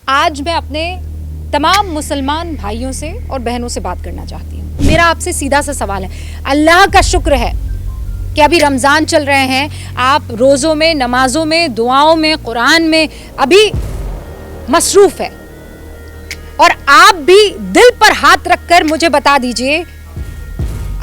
आज मैं अपने तमाम मुसलमान भाइयों से और बहनों से बात करना चाहती हूँ। मेरा आपसे सीधा सा सवाल है, अल्लाह का शुक्र है कि अभी रमज़ान चल रहे हैं, आप रोज़ों में, नमाजों में, दुआओं में, कुरान में अभी मसरूफ़ है, और आप भी दिल पर हाथ रखकर मुझे बता दीजिए,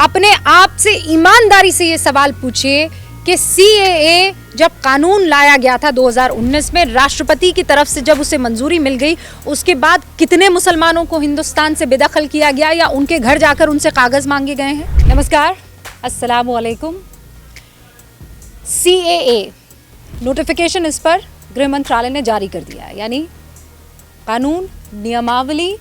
अपने आप से ईमानदारी से ये सवाल पूछिए कि CAA जब कानून लाया गया था 2019 में, राष्ट्रपति की तरफ से जब उसे मंजूरी मिल गई, उसके बाद कितने मुसलमानों को हिंदुस्तान से बेदखल किया गया या उनके घर जाकर उनसे कागज़ मांगे गए हैं। नमस्कार, अस्सलामु अलैकुम। CAA नोटिफिकेशन इस पर गृह मंत्रालय ने जारी कर दिया है, यानी कानून नियमावली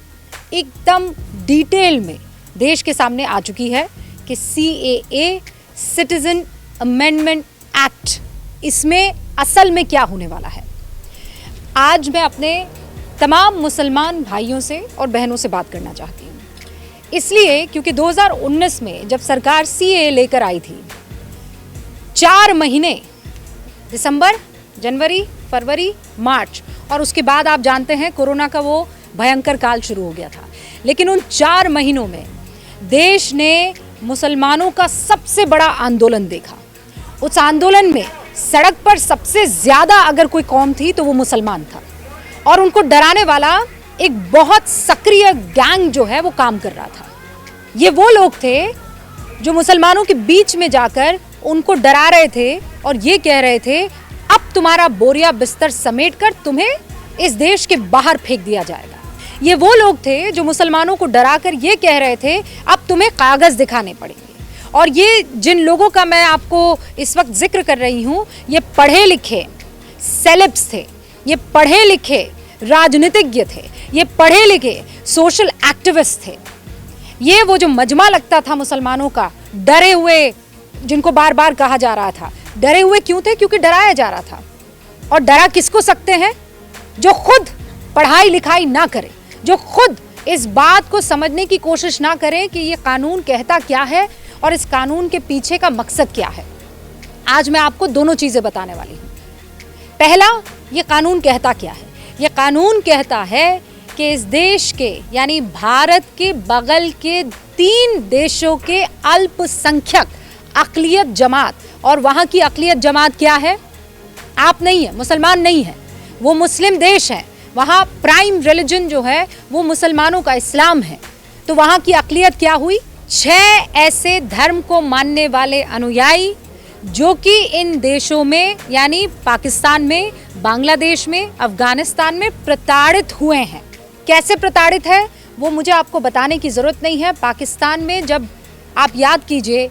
एकदम डिटेल में देश के सामने आ चुकी है कि CAA सिटीजन अमेंडमेंट एक्ट, इसमें असल में क्या होने वाला है। आज मैं अपने तमाम मुसलमान भाइयों से और बहनों से बात करना चाहती हूँ, इसलिए क्योंकि 2019 में जब सरकार CAA लेकर आई थी, 4 महीने दिसंबर, जनवरी, फरवरी, मार्च, और उसके बाद आप जानते हैं कोरोना का वो भयंकर काल शुरू हो गया था, लेकिन उन 4 महीनों में देश ने मुसलमानों का सबसे बड़ा आंदोलन देखा। उस आंदोलन में सड़क पर सबसे ज़्यादा अगर कोई कौम थी तो वो मुसलमान था, और उनको डराने वाला एक बहुत सक्रिय गैंग जो है वो काम कर रहा था। ये वो लोग थे जो मुसलमानों के बीच में जाकर उनको डरा रहे थे और ये कह रहे थे, अब तुम्हारा बोरिया बिस्तर समेट कर तुम्हें इस देश के बाहर फेंक दिया जाएगा। ये वो लोग थे जो मुसलमानों को डरा कर ये कह रहे थे, अब तुम्हें कागज़ दिखाने पड़ेंगे। और ये जिन लोगों का मैं आपको इस वक्त जिक्र कर रही हूँ, ये पढ़े लिखे सेलेब्स थे, ये पढ़े लिखे राजनीतिज्ञ थे, ये पढ़े लिखे सोशल एक्टिविस्ट थे। ये वो जो मजमा लगता था मुसलमानों का, डरे हुए, जिनको बार बार कहा जा रहा था, डरे हुए क्यों थे? क्योंकि डराया जा रहा था। और डरा किसको सकते हैं? जो खुद पढ़ाई लिखाई ना करें, जो खुद इस बात को समझने की कोशिश ना करें कि ये कानून कहता क्या है और इस कानून के पीछे का मकसद क्या है। आज मैं आपको दोनों चीज़ें बताने वाली हूँ। पहला, ये कानून कहता क्या है। ये कानून कहता है कि इस देश के, यानी भारत के बगल के 3 देशों के अल्पसंख्यक अक़लियत जमात, और वहाँ की अक़लियत जमात क्या है? आप नहीं है, मुसलमान नहीं है, वो मुस्लिम देश है, वहाँ प्राइम रिलीजन जो है वो मुसलमानों का इस्लाम है। तो वहाँ की अक़लियत क्या हुई? 6 ऐसे धर्म को मानने वाले अनुयायी जो कि इन देशों में, यानी पाकिस्तान में, बांग्लादेश में, अफ़गानिस्तान में प्रताड़ित हुए हैं। कैसे प्रताड़ित है वो मुझे आपको बताने की ज़रूरत नहीं है। पाकिस्तान में जब आप याद कीजिए,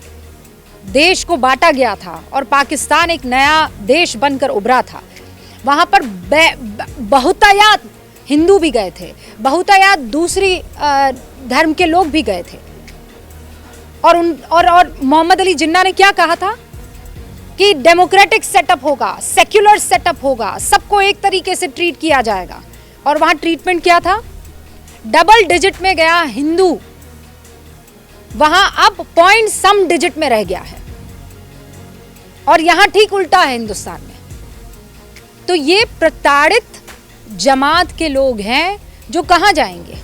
देश को बांटा गया था और पाकिस्तान एक नया देश बनकर उभरा था, वहाँ पर बहुतायत हिंदू भी गए थे, बहुतायत दूसरी धर्म के लोग भी गए थे, और मोहम्मद अली जिन्ना ने क्या कहा था कि डेमोक्रेटिक सेटअप होगा, सेक्युलर सेटअप होगा, सबको एक तरीके से ट्रीट किया जाएगा। और वहाँ ट्रीटमेंट क्या था? डबल डिजिट में गया हिंदू, वहाँ अब पॉइंट सम डिजिट में रह गया है, और यहाँ ठीक उल्टा है हिंदुस्तान में। तो ये प्रताड़ित जमात के लोग हैं जो कहाँ जाएंगे?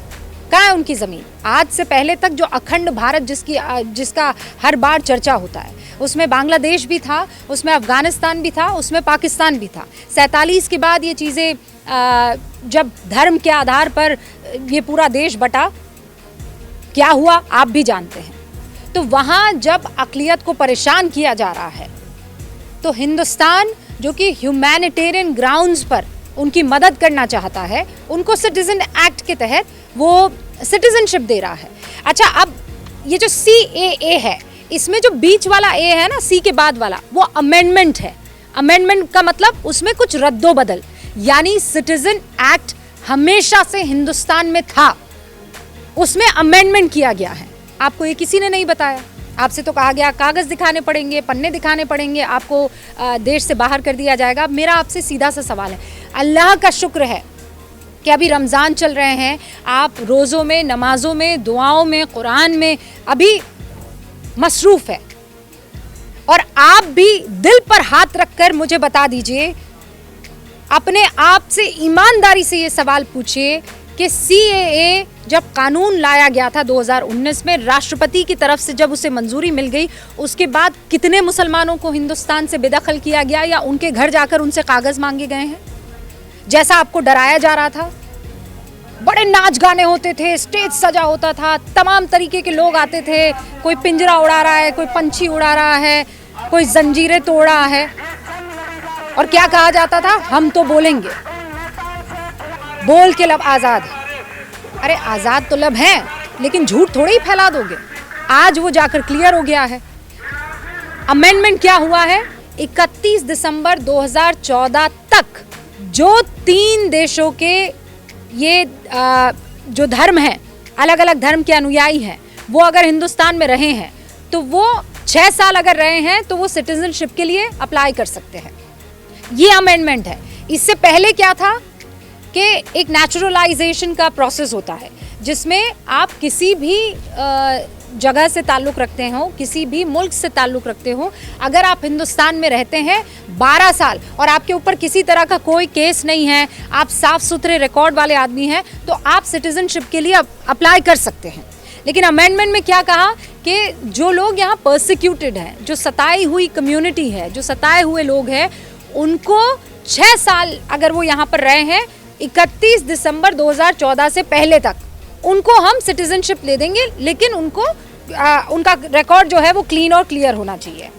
कहाँ है उनकी ज़मीन? आज से पहले तक जो अखंड भारत जिसका हर बार चर्चा होता है, उसमें बांग्लादेश भी था, उसमें अफ़गानिस्तान भी था, उसमें पाकिस्तान भी था। 47 के बाद ये चीज़ें, जब धर्म के आधार पर ये पूरा देश बटा, क्या हुआ आप भी जानते हैं। तो वहाँ जब अक़लियत को परेशान किया जा रहा है, तो हिंदुस्तान जो कि ह्यूमैनिटेरियन ग्राउंड्स पर उनकी मदद करना चाहता है, उनको सिटीज़न एक्ट के तहत वो सिटीज़नशिप दे रहा है। अच्छा, अब ये जो CAA है, इसमें जो बीच वाला A है ना, C के बाद वाला, वो अमेंडमेंट है। अमेंडमेंट का मतलब उसमें कुछ रद्दोबदल, यानी सिटीज़न एक्ट हमेशा से हिंदुस्तान में था, उसमें अमेंडमेंट किया गया है। आपको ये किसी ने नहीं बताया। आपसे तो कहा गया कागज़ दिखाने पड़ेंगे, पन्ने दिखाने पड़ेंगे, आपको देश से बाहर कर दिया जाएगा। मेरा आपसे सीधा सा सवाल है, अल्लाह का शुक्र है कि अभी रमज़ान चल रहे हैं, आप रोज़ों में, नमाजों में, दुआओं में, कुरान में अभी मसरूफ़ है, और आप भी दिल पर हाथ रखकर मुझे बता दीजिए अपने आप से ईमानदारी से ये सवाल पूछिए कि सीएए जब कानून लाया गया था 2019 में, राष्ट्रपति की तरफ से जब उसे मंजूरी मिल गई, उसके बाद कितने मुसलमानों को हिंदुस्तान से बेदखल किया गया या उनके घर जाकर उनसे कागज मांगे गए हैं? जैसा आपको डराया जा रहा था, बड़े नाच गाने होते थे, स्टेज सजा होता था, तमाम तरीके के लोग आते थे, कोई पिंजरा उड़ा रहा है, कोई पंछी उड़ा रहा है, कोई जंजीरें तोड़ रहा है, और क्या कहा जाता था? हम तो बोलेंगे, बोल के लब आज़ाद है। अरे आज़ाद तो लब है, लेकिन झूठ थोड़ी ही फैला दोगे। आज वो जाकर क्लियर हो गया है। अमेंडमेंट क्या हुआ है? 31 दिसंबर 2014 तक जो 3 देशों के ये जो धर्म हैं, अलग अलग धर्म के अनुयायी हैं, वो अगर हिंदुस्तान में रहे हैं तो वो 6 साल अगर रहे हैं तो वो सिटीजनशिप के लिए अप्लाई कर सकते हैं। ये अमेंडमेंट है। इससे पहले क्या था कि एक नेचुरलाइजेशन का प्रोसेस होता है जिसमें आप किसी भी जगह से ताल्लुक़ रखते हो, किसी भी मुल्क से ताल्लुक़ रखते हो, अगर आप हिंदुस्तान में रहते हैं 12 साल और आपके ऊपर किसी तरह का कोई केस नहीं है, आप साफ सुथरे रिकॉर्ड वाले आदमी हैं, तो आप सिटीजनशिप के लिए अप्लाई कर सकते हैं। लेकिन अमेंडमेंट में क्या कहा कि जो लोग यहाँ परसिक्यूटेड हैं, जो सताई हुई कम्युनिटी है, जो सताए हुए लोग हैं, उनको 6 साल अगर वो यहाँ पर रहे हैं 31 दिसंबर 2014 से पहले तक, उनको हम सिटीजनशिप ले देंगे, लेकिन उनको उनका रिकॉर्ड जो है वो क्लीन और क्लियर होना चाहिए।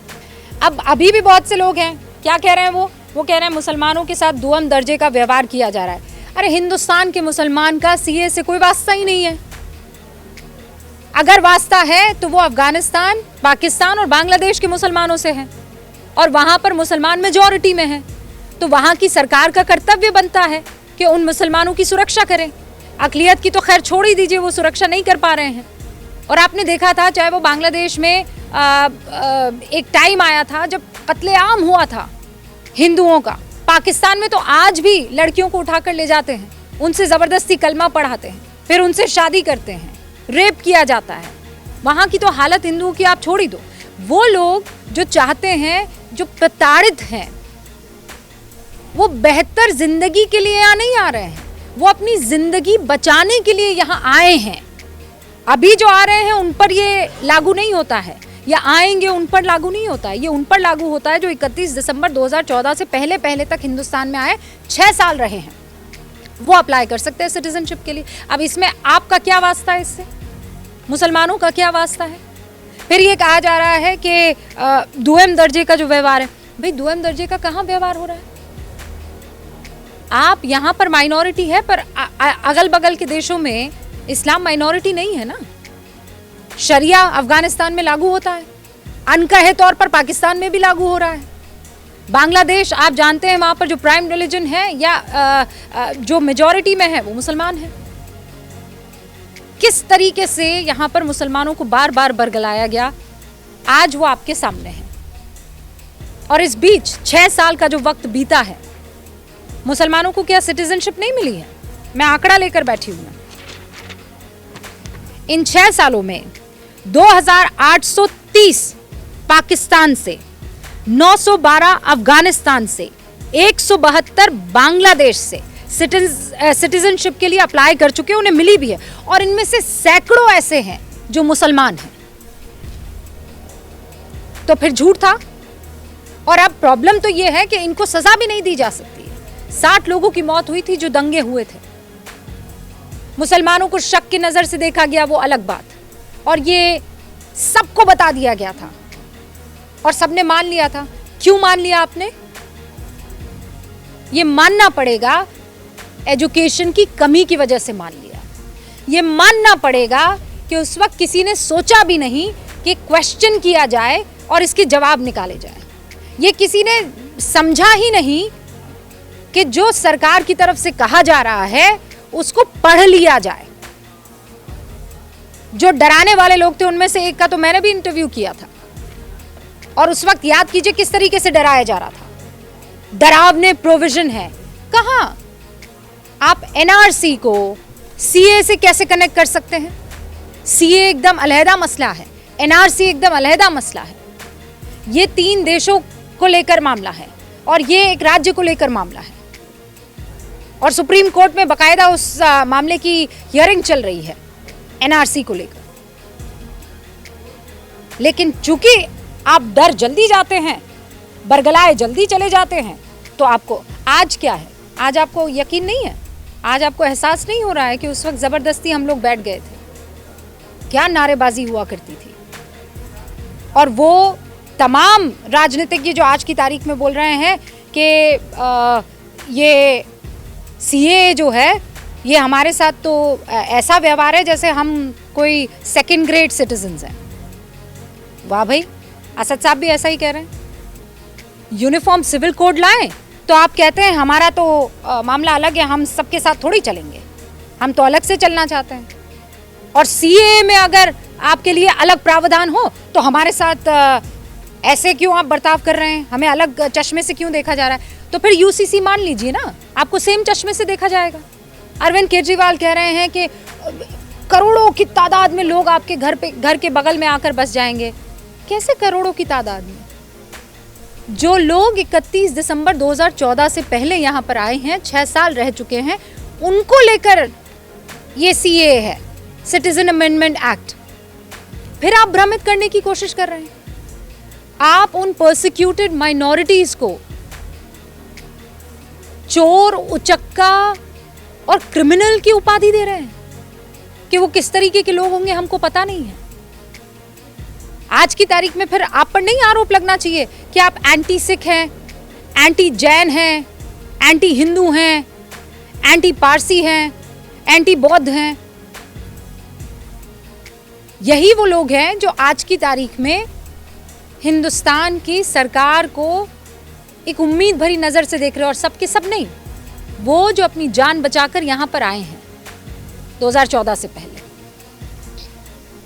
अब अभी भी बहुत से लोग हैं, क्या कह रहे हैं वो कह रहे हैं मुसलमानों के साथ दुअम दर्जे का व्यवहार किया जा रहा है। अरे हिंदुस्तान के मुसलमान का सीए से कोई वास्ता ही नहीं है। अगर वास्ता है तो वो अफगानिस्तान, पाकिस्तान और बांग्लादेश के मुसलमानों से है, और वहाँ पर मुसलमान मेजॉरिटी में है, तो वहाँ की सरकार का कर्तव्य बनता है कि उन मुसलमानों की सुरक्षा करें। अक़लियत की तो खैर छोड़ ही दीजिए, वो सुरक्षा नहीं कर पा रहे हैं। और आपने देखा था, चाहे वो बांग्लादेश में एक टाइम आया था जब कत्लेआम हुआ था हिंदुओं का, पाकिस्तान में तो आज भी लड़कियों को उठाकर ले जाते हैं, उनसे ज़बरदस्ती कलमा पढ़ाते हैं, फिर उनसे शादी करते हैं, रेप किया जाता है। वहाँ की तो हालत हिंदुओं की आप छोड़ ही दो। वो लोग जो चाहते हैं, जो प्रताड़ित हैं, वो बेहतर जिंदगी के लिए यहाँ नहीं आ रहे हैं, वो अपनी जिंदगी बचाने के लिए यहाँ आए हैं। अभी जो आ रहे हैं उन पर ये लागू नहीं होता है, या आएंगे उन पर लागू नहीं होता है। ये उन पर लागू होता है जो 31 दिसंबर 2014 से पहले तक हिंदुस्तान में आए, 6 साल रहे हैं, वो अप्लाई कर सकते हैं सिटीजनशिप के लिए। अब इसमें आपका क्या वास्ता है, इससे मुसलमानों का क्या वास्ता है? फिर ये कहा जा रहा है कि दुएम दर्जे का जो व्यवहार है, भाई दुएम दर्जे का कहाँ व्यवहार हो रहा है? आप यहाँ पर माइनॉरिटी है, पर अगल बगल के देशों में इस्लाम माइनॉरिटी नहीं है ना। शरिया अफगानिस्तान में लागू होता है, अनकहे तौर पर पाकिस्तान में भी लागू हो रहा है। बांग्लादेश आप जानते हैं, वहाँ पर जो प्राइम रिलीजन है या जो मेजॉरिटी में है वो मुसलमान है। किस तरीके से यहाँ पर मुसलमानों को बार बार बरगलाया गया, आज वो आपके सामने है। और इस बीच 6 साल का जो वक्त बीता है, मुसलमानों को क्या सिटीजनशिप नहीं मिली है? मैं आंकड़ा लेकर बैठी हूं। इन 6 सालों में 2830 पाकिस्तान से, 912 अफगानिस्तान से, 172 बांग्लादेश से सिटीजनशिप के लिए अप्लाई कर चुके हैं, उन्हें मिली भी है। और इनमें से सैकड़ों ऐसे हैं जो मुसलमान हैं। तो फिर झूठ था। और अब प्रॉब्लम तो यह है कि इनको सजा भी नहीं दी जा सकती। 60 लोगों की मौत हुई थी जो दंगे हुए थे। मुसलमानों को शक की नजर से देखा गया, वो अलग बात, और ये सबको बता दिया गया था और सबने मान लिया था। क्यों मान लिया आपने? ये मानना पड़ेगा एजुकेशन की कमी की वजह से मान लिया। ये मानना पड़ेगा कि उस वक्त किसी ने सोचा भी नहीं कि क्वेश्चन किया जाए और इसके जवाब निकाले जाए। ये किसी ने समझा ही नहीं कि जो सरकार की तरफ से कहा जा रहा है उसको पढ़ लिया जाए। जो डराने वाले लोग थे उनमें से एक का तो मैंने भी इंटरव्यू किया था, और उस वक्त याद कीजिए किस तरीके से डराया जा रहा था। डरावने प्रोविजन है। कहां? आप एनआरसी को सीए से कैसे कनेक्ट कर सकते हैं? सीए एकदम अलहदा मसला है, एनआरसी एकदम अलहदा मसला है। ये 3 देशों को लेकर मामला है और ये एक राज्य को लेकर मामला है। और सुप्रीम कोर्ट में बकायदा उस मामले की हियरिंग चल रही है एनआरसी को लेकर। लेकिन चूंकि आप डर जल्दी जाते हैं, बरगलाए जल्दी चले जाते हैं, तो आपको आज क्या है, आज आपको यकीन नहीं है, आज आपको एहसास नहीं हो रहा है कि उस वक्त जबरदस्ती हम लोग बैठ गए थे, क्या नारेबाजी हुआ करती थी। और वो तमाम राजनीतिज्ञ जो आज की तारीख में बोल रहे हैं कि ये सीए जो है ये हमारे साथ तो ऐसा व्यवहार है जैसे हम कोई सेकंड ग्रेड सिटीजन्स हैं। वाह भाई, असद साहब भी ऐसा ही कह रहे हैं। यूनिफॉर्म सिविल कोड लाएं तो आप कहते हैं हमारा तो मामला अलग है, हम सबके साथ थोड़ी चलेंगे, हम तो अलग से चलना चाहते हैं। और सीए में अगर आपके लिए अलग प्रावधान हो तो हमारे साथ ऐसे क्यों आप बर्ताव कर रहे हैं, हमें अलग चश्मे से क्यों देखा जा रहा है। तो फिर यूसीसी मान लीजिए ना, आपको सेम चश्मे से देखा जाएगा। अरविंद केजरीवाल कह रहे हैं कि करोड़ों की तादाद में लोग आपके घर के बगल में आकर बस जाएंगे। कैसे करोड़ों की तादाद में? जो लोग 31 दिसंबर 2014 से पहले यहाँ पर आए हैं, 6 साल रह चुके हैं, उनको लेकर ये सीए है, सिटीजन अमेंडमेंट एक्ट। फिर आप भ्रमित करने की कोशिश कर रहे हैं। आप उन परसिक्यूटेड माइनॉरिटीज को चोर, उचक्का और क्रिमिनल की उपाधि दे रहे हैं कि वो किस तरीके के लोग होंगे हमको पता नहीं है। आज की तारीख में फिर आप पर नहीं आरोप लगना चाहिए कि आप एंटी सिख हैं, एंटी जैन हैं, एंटी हिंदू हैं, एंटी पारसी हैं, एंटी बौद्ध हैं। यही वो लोग हैं जो आज की तारीख में हिंदुस्तान की सरकार को एक उम्मीद भरी नजर से देख रहे हैं। और सबके सब नहीं, वो जो अपनी जान बचाकर यहां पर आए हैं 2014 से पहले।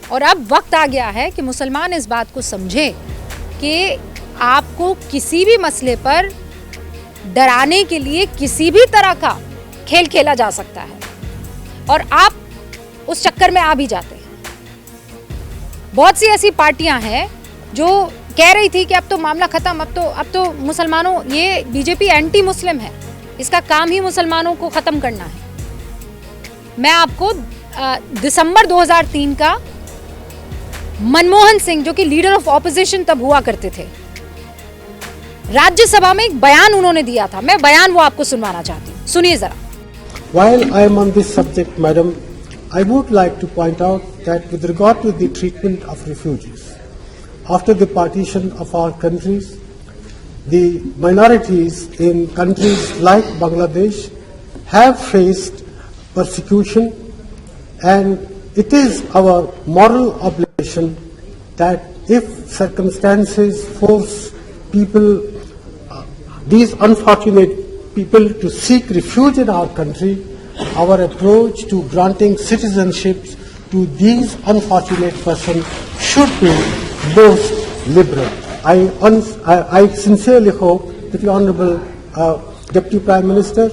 और अब वक्त आ गया है कि मुसलमान इस बात को समझे कि आपको किसी भी मसले पर डराने के लिए किसी भी तरह का खेल खेला जा सकता है, और आप उस चक्कर में आ भी जाते हैं। बहुत सी ऐसी पार्टियां हैं जो कह रही थी कि अब तो मामला खत्म, अब तो मुसलमानों, ये बीजेपी एंटी मुस्लिम है, इसका काम ही मुसलमानों को खत्म करना है। मैं आपको दिसंबर 2003 का मनमोहन सिंह, जो कि लीडर ऑफ ऑपोजिशन तब हुआ करते थे, राज्यसभा में एक बयान उन्होंने दिया था। मैं बयान वो आपको सुनवाना चाहती हूँ, सुनिए जरा। While I am on this subject, madam, I would like to point out that with regard to the treatment of refugees, after the partition of our countries, the minorities in countries like Bangladesh have faced persecution, and it is our moral obligation that if circumstances force people, these unfortunate people, to seek refuge in our country, our approach to granting citizenships to these unfortunate persons should be most liberal. I sincerely hope that the Honourable Deputy Prime Minister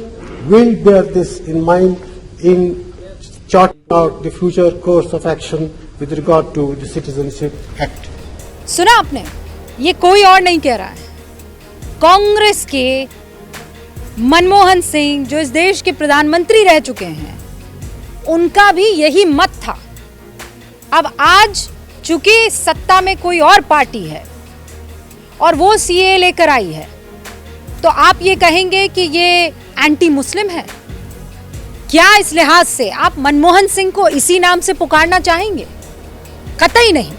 will bear this in mind in charting out the future course of action with regard to the Citizenship Act. सुना आपने, ये कोई और नहीं कह रहा है, कांग्रेस के मनमोहन सिंह, जो इस देश के प्रधानमंत्री रह चुके हैं, उनका भी यही मत था। अब आज चूंकि सत्ता में कोई और पार्टी है और वो सीए लेकर आई है, तो आप ये कहेंगे कि ये एंटी मुस्लिम है? क्या इस लिहाज से आप मनमोहन सिंह को इसी नाम से पुकारना चाहेंगे? कतई नहीं।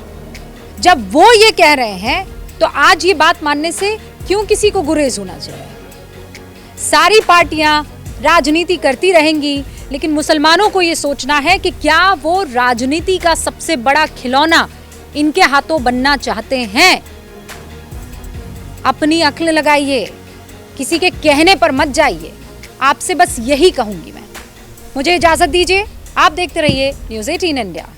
जब वो ये कह रहे हैं तो आज ये बात मानने से क्यों किसी को गुरेज होना चाहिए? सारी पार्टियां राजनीति करती रहेंगी, लेकिन मुसलमानों को ये सोचना है कि क्या वो राजनीति का सबसे बड़ा खिलौना इनके हाथों बनना चाहते हैं। अपनी अक्ल लगाइए, किसी के कहने पर मत जाइए। आपसे बस यही कहूंगी मैं। मुझे इजाजत दीजिए, आप देखते रहिए न्यूज़ 18 इंडिया।